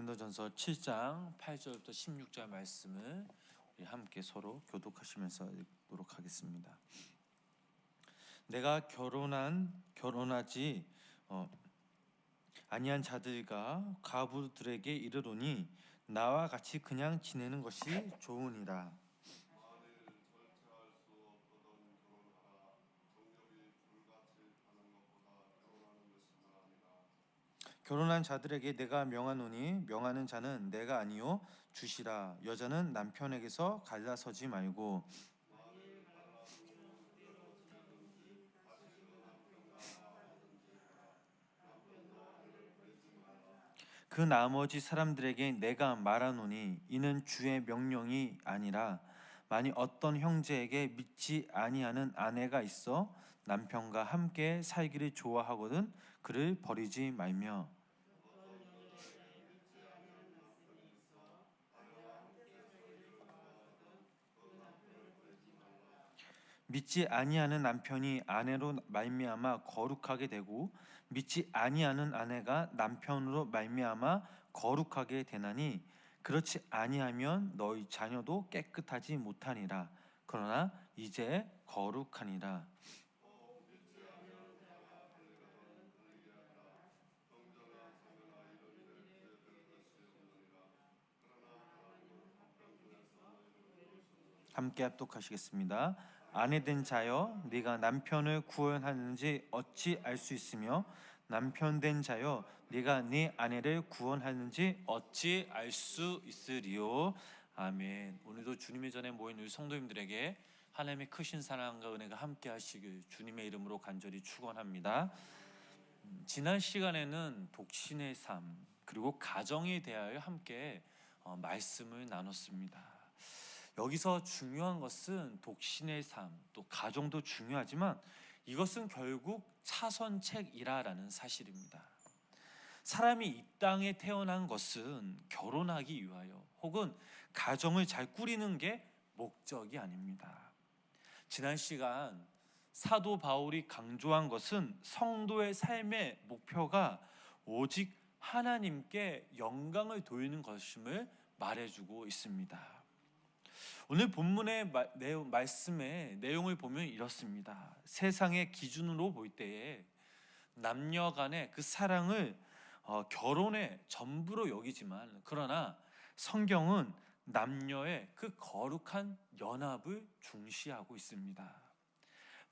고린도전서 7장 8절부터 16절 말씀을 우리 함께 서로 교독하시면서 읽도록 하겠습니다. 내가 결혼하지 아니한 자들과 과부들에게 이르노니 나와 같이 그냥 지내는 것이 좋으니라. 결혼한 자들에게 내가 명하노니 명하는 자는 내가 아니요 주시라. 여자는 남편에게서 갈라서지 말고 그 나머지 사람들에게 내가 말하노니 이는 주의 명령이 아니라 만일 어떤 형제에게 믿지 아니하는 아내가 있어 남편과 함께 살기를 좋아하거든 그를 버리지 말며 믿지 아니하는 남편이 아내로 말미암아 거룩하게 되고 믿지 아니하는 아내가 남편으로 말미암아 거룩하게 되나니 그렇지 아니하면 너희 자녀도 깨끗하지 못하니라. 그러나 이제 거룩하니라. 함께 합독하시겠습니다. 아내된 자여 네가 남편을 구원하는지 어찌 알 수 있으며 남편된 자여 네가 네 아내를 구원하는지 어찌 알 수 있으리요. 아멘. 오늘도 주님의 전에 모인 우리 성도님들에게 하나님의 크신 사랑과 은혜가 함께 하시길 주님의 이름으로 간절히 축원합니다. 지난 시간에는 독신의 삶 그리고 가정에 대하여 함께 말씀을 나눴습니다. 여기서 중요한 것은 독신의 삶, 또 가정도 중요하지만 이것은 결국 차선책이라는 사실입니다. 사람이 이 땅에 태어난 것은 결혼하기 위하여 혹은 가정을 잘 꾸리는 게 목적이 아닙니다. 지난 시간 사도 바울이 강조한 것은 성도의 삶의 목표가 오직 하나님께 영광을 돌리는 것임을 말해주고 있습니다. 오늘 본문의 말씀의 내용을 보면 이렇습니다. 세상의 기준으로 볼 때에 남녀 간의 그 사랑을 결혼의 전부로 여기지만 그러나 성경은 남녀의 그 거룩한 연합을 중시하고 있습니다.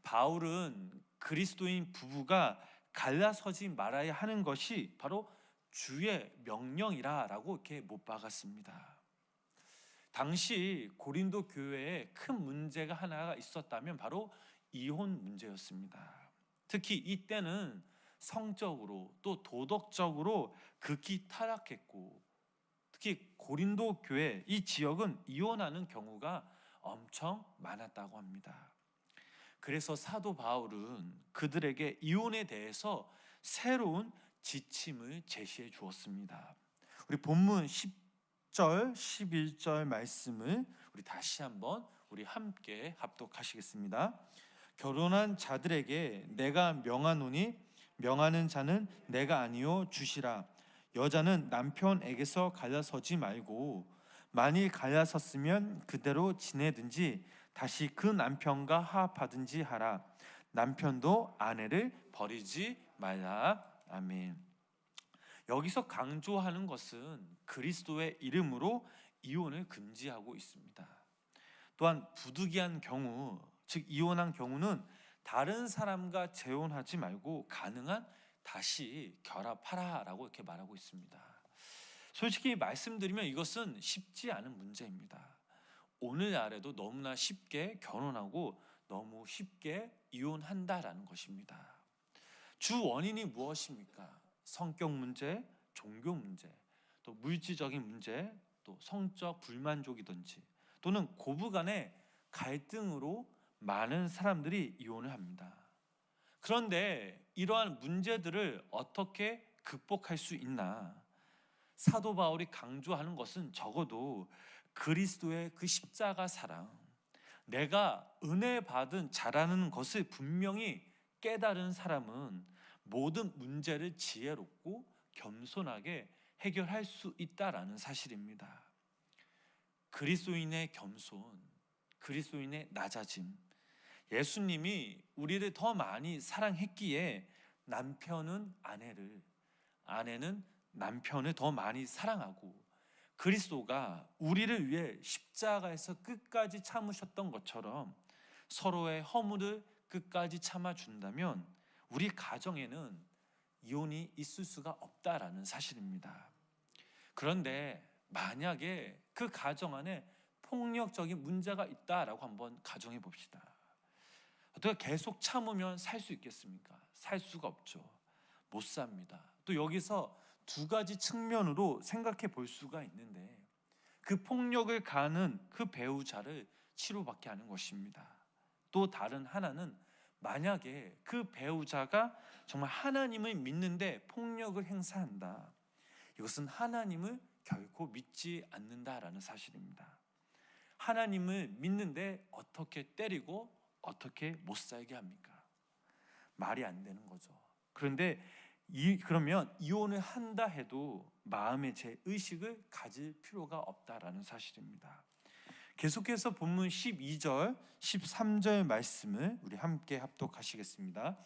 바울은 그리스도인 부부가 갈라서지 말아야 하는 것이 바로 주의 명령이라고 이렇게 못 박았습니다. 당시 고린도 교회에 큰 문제가 하나가 있었다면 바로 이혼 문제였습니다. 특히 이때는 성적으로 또 도덕적으로 극히 타락했고 특히 고린도 교회 이 지역은 이혼하는 경우가 엄청 많았다고 합니다. 그래서 사도 바울은 그들에게 이혼에 대해서 새로운 지침을 제시해 주었습니다. 우리 본문 10절, 11절 말씀을 우리 다시 한번 우리 함께 합독하시겠습니다. 결혼한 자들에게 내가 명하노니 명하는 자는 내가 아니요 주시라. 여자는 남편에게서 갈라서지 말고 만일 갈라섰으면 그대로 지내든지 다시 그 남편과 화합하든지 하라. 남편도 아내를 버리지 말라. 아멘. 여기서 강조하는 것은 그리스도의 이름으로 이혼을 금지하고 있습니다. 또한 부득이한 경우, 즉 이혼한 경우는 다른 사람과 재혼하지 말고 가능한 다시 결합하라라고 이렇게 말하고 있습니다. 솔직히 말씀드리면 이것은 쉽지 않은 문제입니다. 오늘날에도 너무나 쉽게 결혼하고 너무 쉽게 이혼한다라는 것입니다. 주 원인이 무엇입니까? 성격 문제, 종교 문제, 또 물질적인 문제, 또 성적 불만족이든지 또는 고부간의 갈등으로 많은 사람들이 이혼을 합니다. 그런데 이러한 문제들을 어떻게 극복할 수 있나? 사도 바울이 강조하는 것은 적어도 그리스도의 그 십자가 사랑, 내가 은혜 받은 자라는 것을 분명히 깨달은 사람은 모든 문제를 지혜롭고 겸손하게 해결할 수 있다라는 사실입니다. 그리스도인의 겸손, 그리스도인의 낮아짐, 예수님이 우리를 더 많이 사랑했기에 남편은 아내를, 아내는 남편을 더 많이 사랑하고, 그리스도가 우리를 위해 십자가에서 끝까지 참으셨던 것처럼 서로의 허물을 끝까지 참아준다면 우리 가정에는 이혼이 있을 수가 없다라는 사실입니다. 그런데 만약에 그 가정 안에 폭력적인 문제가 있다라고 한번 가정해 봅시다. 어떻게 계속 참으면 살 수 있겠습니까? 살 수가 없죠. 못 삽니다. 또 여기서 두 가지 측면으로 생각해 볼 수가 있는데, 그 폭력을 가하는 그 배우자를 치료받게 하는 것입니다. 또 다른 하나는 만약에 그 배우자가 정말 하나님을 믿는데 폭력을 행사한다, 이것은 하나님을 결코 믿지 않는다라는 사실입니다. 하나님을 믿는데 어떻게 때리고 어떻게 못 살게 합니까? 말이 안 되는 거죠. 그런데 그러면 이혼을 한다 해도 마음의 제 의식을 가질 필요가 없다라는 사실입니다. 계속해서 본문 12절, 13절 말씀을 우리 함께 합독하시겠습니다.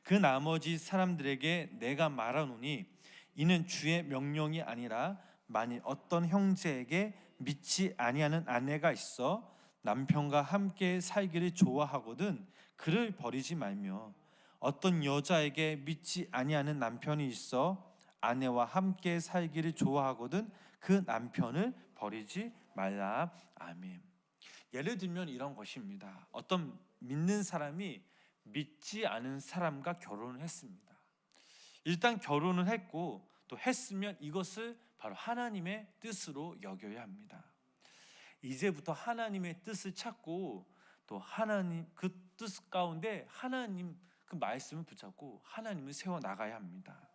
그 나머지 사람들에게 내가 말하노니 이는 주의 명령이 아니라 만일 어떤 형제에게 믿지 아니하는 아내가 있어 남편과 함께 살기를 좋아하거든 그를 버리지 말며, 어떤 여자에게 믿지 아니하는 남편이 있어 아내와 함께 살기를 좋아하거든 그 남편을 버리지 말라. 아멘. 예를 들면 이런 것입니다. 어떤 믿는 사람이 믿지 않은 사람과 결혼을 했습니다. 일단 결혼을 했고 또 했으면 이것을 바로 하나님의 뜻으로 여겨야 합니다. 이제부터 하나님의 뜻을 찾고 또 하나님 그 뜻 가운데 하나님 그 말씀을 붙잡고 하나님을 세워 나가야 합니다.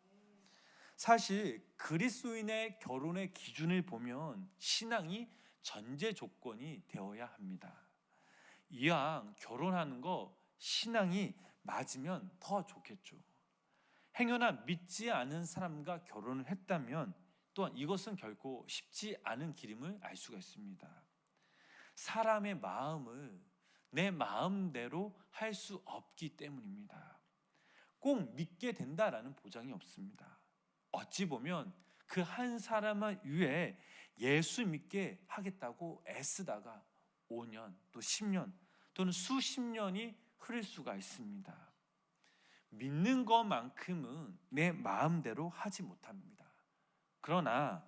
사실 그리스도인의 결혼의 기준을 보면 신앙이 전제 조건이 되어야 합니다. 이왕 결혼하는 거 신앙이 맞으면 더 좋겠죠. 행여나 믿지 않은 사람과 결혼을 했다면 또한 이것은 결코 쉽지 않은 길임을 알 수가 있습니다. 사람의 마음을 내 마음대로 할 수 없기 때문입니다. 꼭 믿게 된다라는 보장이 없습니다. 어찌 보면 그 한 사람을 위해 예수 믿게 하겠다고 애쓰다가 5년 또 10년 또는 수십 년이 흐를 수가 있습니다. 믿는 것만큼은 내 마음대로 하지 못합니다. 그러나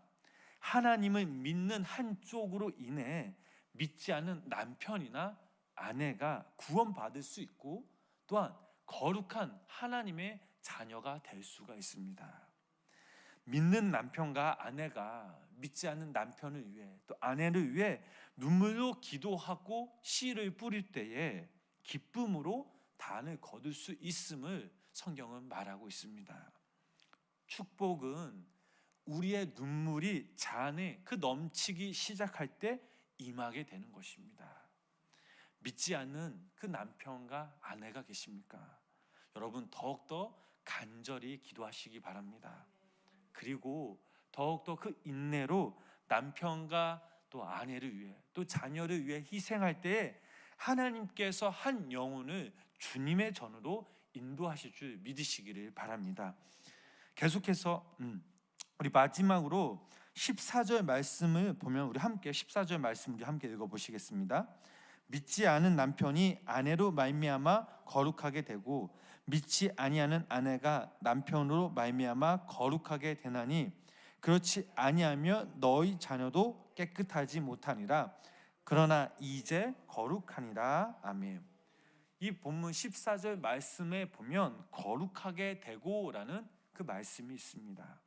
하나님을 믿는 한쪽으로 인해 믿지 않는 남편이나 아내가 구원받을 수 있고 또한 거룩한 하나님의 자녀가 될 수가 있습니다. 믿는 남편과 아내가 믿지 않는 남편을 위해 또 아내를 위해 눈물로 기도하고 씨를 뿌릴 때에 기쁨으로 단을 거둘 수 있음을 성경은 말하고 있습니다. 축복은 우리의 눈물이 잔에 그 넘치기 시작할 때 임하게 되는 것입니다. 믿지 않는 그 남편과 아내가 계십니까? 여러분 더욱더 간절히 기도하시기 바랍니다. 그리고 더욱더 그 인내로 남편과 또 아내를 위해 또 자녀를 위해 희생할 때에 하나님께서 한 영혼을 주님의 전으로 인도하실 줄 믿으시기를 바랍니다. 계속해서 우리 마지막으로 14절 말씀을 보면 우리 함께 14절 말씀 우리 함께 읽어보시겠습니다. 믿지 않은 남편이 아내로 말미암아 거룩하게 되고 믿지 아니하는 아내가 남편으로 말미암아 거룩하게 되나니 그렇지 아니하며 너희 자녀도 깨끗하지 못하니라. 그러나 이제 거룩하니라. 아멘. 이 본문 14절 말씀에 보면 거룩하게 되고라는 그 말씀이 있습니다.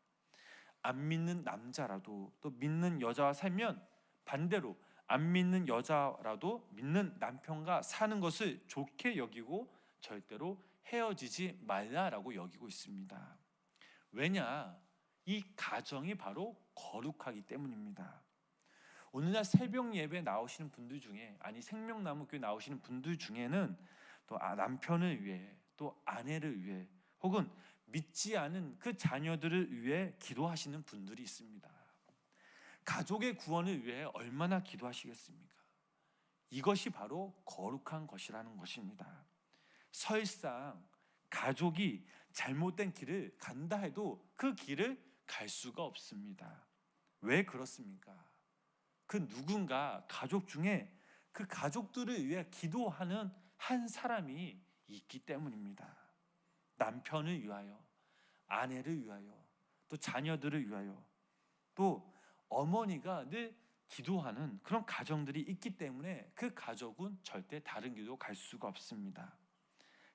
안 믿는 남자라도 또 믿는 여자와 살면 반대로 안 믿는 여자라도 믿는 남편과 사는 것을 좋게 여기고 절대로 헤어지지 말라라고 여기고 있습니다. 왜냐? 이 가정이 바로 거룩하기 때문입니다. 오늘날 새벽 예배 나오시는 분들 중에 아니 생명나무교회 나오시는 분들 중에는 또 남편을 위해 또 아내를 위해 혹은 믿지 않은 그 자녀들을 위해 기도하시는 분들이 있습니다. 가족의 구원을 위해 얼마나 기도하시겠습니까? 이것이 바로 거룩한 것이라는 것입니다. 설상 가족이 잘못된 길을 간다 해도 그 길을 갈 수가 없습니다. 왜 그렇습니까? 그 누군가 가족 중에 그 가족들을 위해 기도하는 한 사람이 있기 때문입니다. 남편을 위하여, 아내를 위하여, 또 자녀들을 위하여, 또 어머니가 늘 기도하는 그런 가정들이 있기 때문에 그 가족은 절대 다른 길로 갈 수가 없습니다.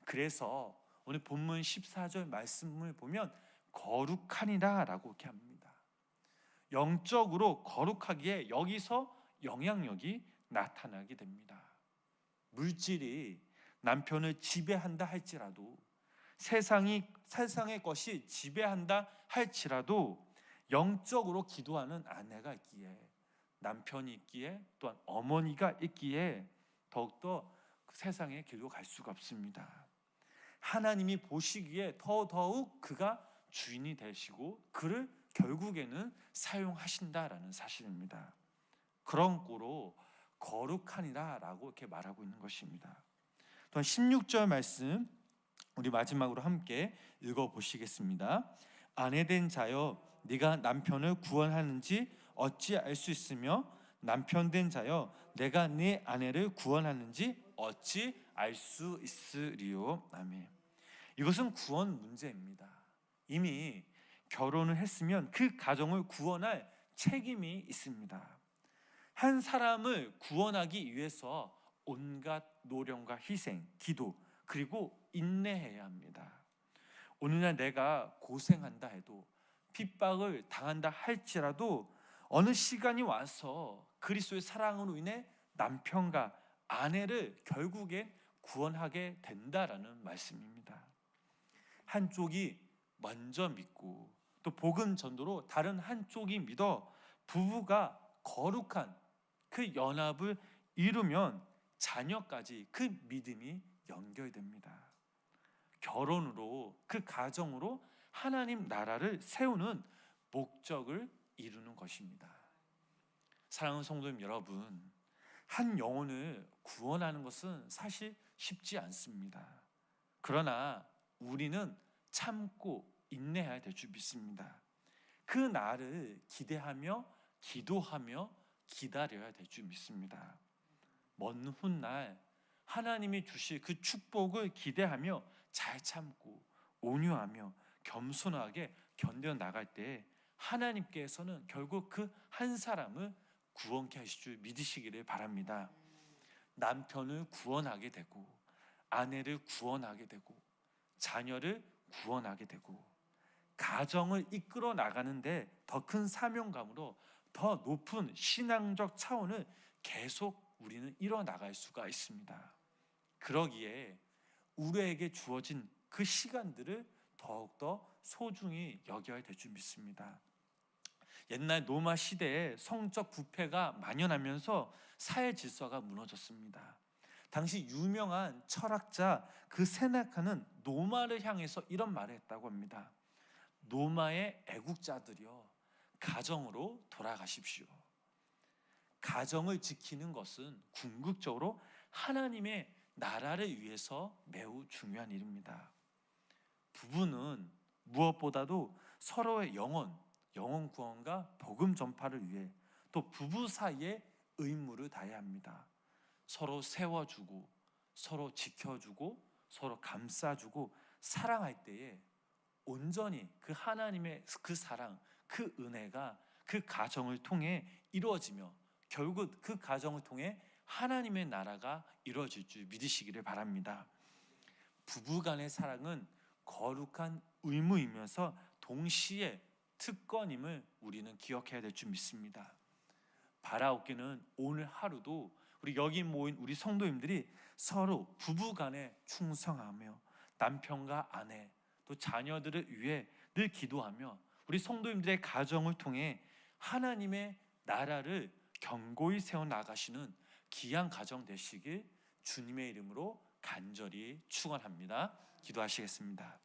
그래서 오늘 본문 14절 말씀을 보면 거룩하니라 라고 이렇게 합니다. 영적으로 거룩하기에 여기서 영향력이 나타나게 됩니다. 물질이 남편을 지배한다 할지라도, 세상의 것이 지배한다 할지라도 영적으로 기도하는 아내가 있기에, 남편이 있기에, 또한 어머니가 있기에 더욱더 세상의 길로 갈 수가 없습니다. 하나님이 보시기에 더더욱 그가 주인이 되시고 그를 결국에는 사용하신다라는 사실입니다. 그런 꼴로 거룩하니라 라고 이렇게 말하고 있는 것입니다. 또한 16절 말씀 우리 마지막으로 함께 읽어보시겠습니다. 아내된 자여 네가 남편을 구원하는지 어찌 알 수 있으며 남편된 자여 내가 네 아내를 구원하는지 어찌 알 수 있으리요. 아멘. 이것은 구원 문제입니다. 이미 결혼을 했으면 그 가정을 구원할 책임이 있습니다. 한 사람을 구원하기 위해서 온갖 노력과 희생, 기도, 그리고 인내해야 합니다. 오늘날 내가 고생한다 해도, 핍박을 당한다 할지라도 어느 시간이 와서 그리스도의 사랑으로 인해 남편과 아내를 결국엔 구원하게 된다라는 말씀입니다. 한쪽이 먼저 믿고 또 복음 전도로 다른 한쪽이 믿어 부부가 거룩한 그 연합을 이루면 자녀까지 그 믿음이 연결됩니다. 결혼으로, 그 가정으로 하나님 나라를 세우는 목적을 이루는 것입니다. 사랑하는 성도님 여러분, 한 영혼을 구원하는 것은 사실 쉽지 않습니다. 그러나 우리는 참고 인내해야 될 줄 믿습니다. 그 날을 기대하며 기도하며 기다려야 될 줄 믿습니다. 먼 훗날 하나님이 주실 그 축복을 기대하며 잘 참고 온유하며 겸손하게 견뎌나갈 때 하나님께서는 결국 그 한 사람을 구원케 하실 줄 믿으시기를 바랍니다. 남편을 구원하게 되고, 아내를 구원하게 되고, 자녀를 구원하게 되고, 가정을 이끌어 나가는데 더 큰 사명감으로 더 높은 신앙적 차원을 계속 우리는 이뤄나갈 수가 있습니다. 그러기에 우리에게 주어진 그 시간들을 더욱더 소중히 여겨야 될 줄 믿습니다. 옛날 로마 시대에 성적 부패가 만연하면서 사회 질서가 무너졌습니다. 당시 유명한 철학자 그 세네카는 로마를 향해서 이런 말을 했다고 합니다. 로마의 애국자들이여, 가정으로 돌아가십시오. 가정을 지키는 것은 궁극적으로 하나님의 나라를 위해서 매우 중요한 일입니다. 부부는 무엇보다도 서로의 영혼 구원과 복음 전파를 위해 또 부부 사이에 의무를 다해야 합니다. 서로 세워주고, 서로 지켜주고, 서로 감싸주고 사랑할 때에 온전히 그 하나님의 그 사랑, 그 은혜가 그 가정을 통해 이루어지며 결국 그 가정을 통해 하나님의 나라가 이루어질 줄 믿으시기를 바랍니다. 부부간의 사랑은 거룩한 의무이면서 동시에 특권임을 우리는 기억해야 될 줄 믿습니다. 바라옵기는 오늘 하루도 우리 여기 모인 우리 성도님들이 서로 부부간에 충성하며 남편과 아내 또 자녀들을 위해 늘 기도하며 우리 성도님들의 가정을 통해 하나님의 나라를 견고히 세워나가시는 귀한 가정 되시길 주님의 이름으로 간절히 축원합니다. 기도하시겠습니다.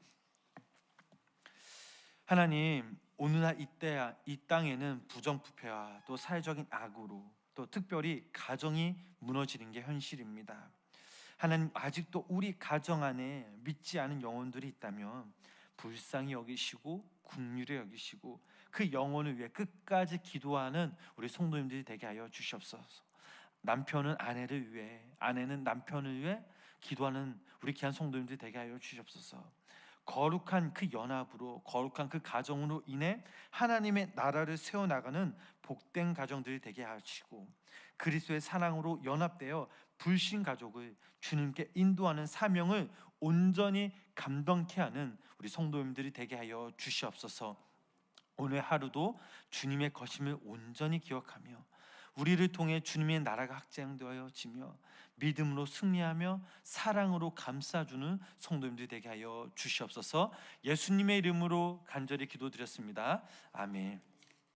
하나님, 오늘날 이 땅에는 부정부패와 또 사회적인 악으로 또 특별히 가정이 무너지는 게 현실입니다. 하나님, 아직도 우리 가정 안에 믿지 않은 영혼들이 있다면 불쌍히 여기시고 긍휼히 여기시고 그 영혼을 위해 끝까지 기도하는 우리 성도님들이 되게 하여 주시옵소서. 남편은 아내를 위해, 아내는 남편을 위해 기도하는 우리 귀한 성도님들이 되게 하여 주시옵소서. 거룩한 그 연합으로, 거룩한 그 가정으로 인해 하나님의 나라를 세워나가는 복된 가정들이 되게 하시고, 그리스도의 사랑으로 연합되어 불신 가족을 주님께 인도하는 사명을 온전히 감당케 하는 우리 성도님들이 되게 하여 주시옵소서. 오늘 하루도 주님의 것임을 온전히 기억하며 우리를 통해 주님의 나라가 확장되어지며 믿음으로 승리하며 사랑으로 감싸주는 성도님들이 되게 하여 주시옵소서. 예수님의 이름으로 간절히 기도드렸습니다. 아멘.